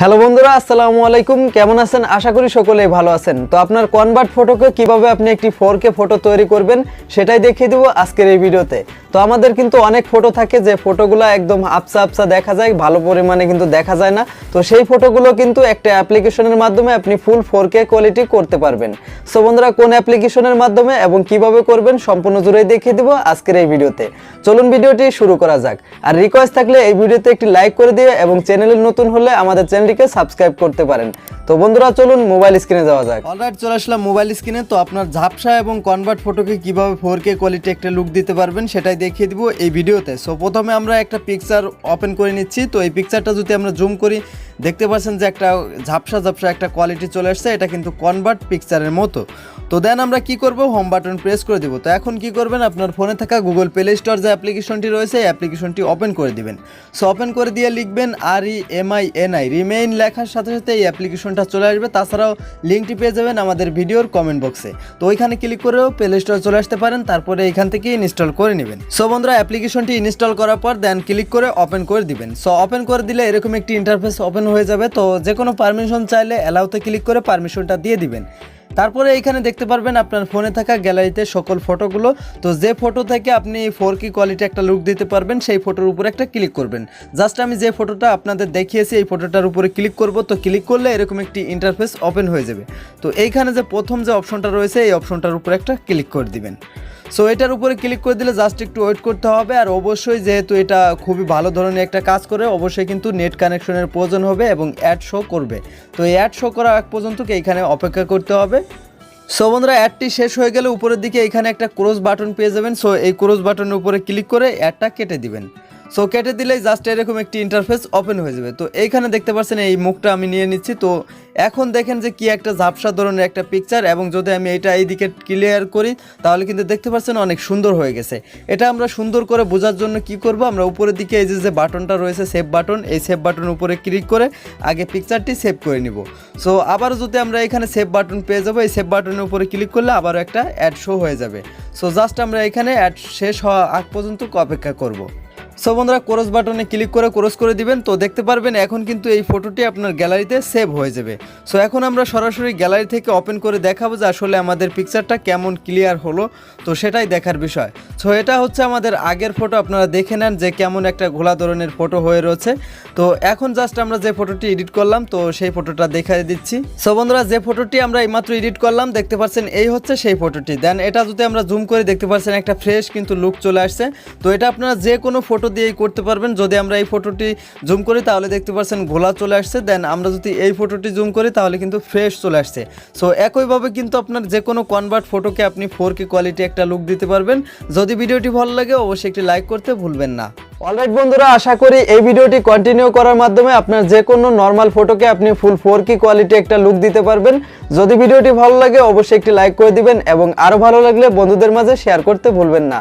Hello বন্ধুরা, আসসালামু আলাইকুম। কেমন আছেন? আশা করি সকলেই ভালো আছেন। তো আপনার কনভার্ট ফটোকে কিভাবে আপনি একটি 4K ফটো তৈরি করবেন সেটাই দেখিয়ে দেব আজকের এই ভিডিওতে। তো আমাদের কিন্তু অনেক ফটো থাকে যে ফটোগুলো একদম আপসা আপসা দেখা যায়, ভালো পরিমাণে কিন্তু দেখা যায় না। তো সেই ফটোগুলো কিন্তু একটা অ্যাপ্লিকেশনের মাধ্যমে আপনি ফুল 4K কোয়ালিটি করতে পারবেন। সো বন্ধুরা, কোন অ্যাপ্লিকেশনের মাধ্যমে এবং কিভাবে করবেন সম্পূর্ণ জুড়েই দেখিয়ে দেব আজকের এই ভিডিওতে। চলুন ভিডিওটি শুরু করা যাক। আর রিকোয়েস্ট থাকলে এই ভিডিওতে একটি লাইক করে দিয়ে এবং চ্যানেলে নতুন হলে আমাদের চ্যানেলটিকে সাবস্ক্রাইব করতে পারেন। তো বন্ধুরা, চলুন মোবাইল স্ক্রিনে যাওয়া যাক। অলরাইট, চলে আসলাম মোবাইল স্ক্রিনে। তো আপনার ঝাপসা এবং কনভার্ট ফটোকে কিভাবে 4K কোয়ালিটি একটা লুক দিতে পারবেন সেটাই দেখিয়ে দিব এই ভিডিওতে। সো প্রথমে আমরা একটা পিকচার ওপেন করে নিচ্ছি। তো এই পিকচারটা যদি আমরা জুম করি, দেখতে পাচ্ছেন যে একটা ঝাপসা ঝাপসা একটা কোয়ালিটি চলে আসছে। এটা কিন্তু কনভার্ট পিকচারের মতো। তো দেন আমরা কি করব, হোম বাটন প্রেস করে দিব। তো এখন কি করবেন, আপনার ফোনে থাকা গুগল প্লে স্টোর যে অ্যাপ্লিকেশনটি রয়েছে এই অ্যাপ্লিকেশনটি ওপেন করে দিবেন। সো ওপেন করে দিয়ে লিখবেন REMINI, রিমেইন লেখার সাথে সাথে এই অ্যাপ্লিকেশনটা চলে আসবে। তাছাড়াও লিঙ্কটি পেয়ে যাবেন আমাদের ভিডিওর কমেন্ট বক্সে। তো ওইখানে ক্লিক করেও প্লে স্টোরে চলে আসতে পারেন, তারপরে এইখান থেকে ইনস্টল করে নেবেন। সো বন্ধুরা, অ্যাপ্লিকেশনটি ইনস্টল করার পর দেন ক্লিক করে ওপেন করে দিবেন। সো ওপেন করে দিলে এরকম একটি ইন্টারফেস ওপেন হয়ে যাবে। তো যে কোনো পারমিশন চাইলে অ্যালাউতে ক্লিক করে পারমিশনটা দিয়ে দিবেন। তারপরে এইখানে দেখতে পারবেন আপনার ফোনে থাকা গ্যালারিতে সকল ফটোগুলো। তো যে ফটো থেকে আপনি 4K কোয়ালিটি একটা লুক দিতে পারবেন সেই ফটোর উপরে একটা ক্লিক করবেন। জাস্ট আমি যে ফটোটা আপনাদের দেখিয়েছি এই ফটোটার উপরে ক্লিক করব। তো ক্লিক করলে এরকম একটি ইন্টারফেস ওপেন হয়ে যাবে। তো এইখানে যে প্রথম যে অপশনটা রয়েছে এই অপশনটার উপরে একটা ক্লিক করে দিবেন। সো এটার উপরে ক্লিক করে দিলে জাস্ট একটু ওয়েট করতে হবে। আর অবশ্যই যেহেতু এটা খুবই ভালো ধরনের একটা কাজ করে, অবশ্যই কিন্তু নেট কানেকশনের প্রয়োজন হবে এবং অ্যাড শো করবে। তো এই অ্যাড শো করা আগ পর্যন্ত এইখানে অপেক্ষা করতে হবে। সো বন্ধুরা, অ্যাডটি শেষ হয়ে গেলে উপরের দিকে এখানে একটা ক্রস বাটন পেয়ে যাবেন। সো এই ক্রস বাটনের উপরে ক্লিক করে অ্যাডটা কেটে দিবেন। সো কেটে দিলেই জাস্ট এরকম একটি ইন্টারফেস ওপেন হয়ে যাবে। তো এইখানে দেখতে পাচ্ছেন এই মুখটা আমি নিয়ে নিচ্ছি। তো এখন দেখেন যে কি একটা ঝাপসা ধরনের একটা পিকচার, এবং যদি আমি এটা এইদিকে ক্লিয়ার করি তাহলে কিন্তু দেখতে পাচ্ছেন অনেক সুন্দর হয়ে গেছে। এটা আমরা সুন্দর করে বোঝার জন্য কি করব, আমরা উপরের দিকে এই যে বাটনটা রয়েছে সেভ বাটন, এই সেভ বাটনের উপরে ক্লিক করে আগে পিকচারটি সেভ করে নিব। সো আবারও যদি আমরা এখানে সেভ বাটন পেয়ে যাবো, এই সেভ বাটনের উপরে ক্লিক করলে আবারও একটা অ্যাড শো হয়ে যাবে। সো জাস্ট আমরা এখানে অ্যাড শেষ হওয়া আগ পর্যন্ত অপেক্ষা করব। সো বন্ধুরা, ক্রস বাটনে ক্লিক করে ক্রস করে দিবেন। তো দেখতে পারবেন এখন কিন্তু এই ফটোটি আপনার গ্যালারিতে সেভ হয়ে যাবে। সো এখন আমরা সরাসরি গ্যালারি থেকে ওপেন করে দেখাবো যে আসলে আমাদের পিকচারটা কেমন ক্লিয়ার হলো। তো সেটাই দেখার বিষয়। সো এটা হচ্ছে আমাদের আগের ফটো, আপনারা দেখে নেন যে কেমন একটা ঘোলা ধরনের ফটো হয়ে রয়েছে। তো এখন জাস্ট আমরা যে ফটোটি এডিট করলাম তো সেই ফটোটা দেখাই দিচ্ছি। সো বন্ধুরা, যে ফটোটি আমরা এইমাত্র এডিট করলাম দেখতে পাচ্ছেন এই হচ্ছে সেই ফটোটি। দেন এটা যদি আমরা জুম করে দেখতে পাচ্ছেন একটা ফ্রেশ কিন্তু লুক চলে আসছে। তো এটা আপনারা যে কোনো ফটো দিয়েই করতে পারবেন। যদি আমরা এই ফটোটি জুম করি তাহলে দেখতে পাচ্ছেন ঘোলা চলে আসছে। দেন আমরা যদি এই ফটোটি জুম করি তাহলে কিন্তু ফ্রেশ চলে আসছে। সো একইভাবে কিন্তু আপনার যে কোনো কনভার্ট ফটোকে আপনি 4K কোয়ালিটি একটা লুক দিতে পারবেন। যদি ভিডিওটি ভালো লাগে অবশ্যই একটি লাইক করতে ভুলবেন না। অলরাইট বন্ধুরা, আশা করি এই ভিডিওটি কন্টিনিউ করার মাধ্যমে আপনার যে কোনো নর্মাল ফটোকে আপনি ফুল 4K কোয়ালিটি একটা লুক দিতে পারবেন। যদি ভিডিওটি ভালো লাগে অবশ্যই একটি লাইক করে দিবেন এবং আরও ভালো লাগলে বন্ধুদের মাঝে শেয়ার করতে ভুলবেন না।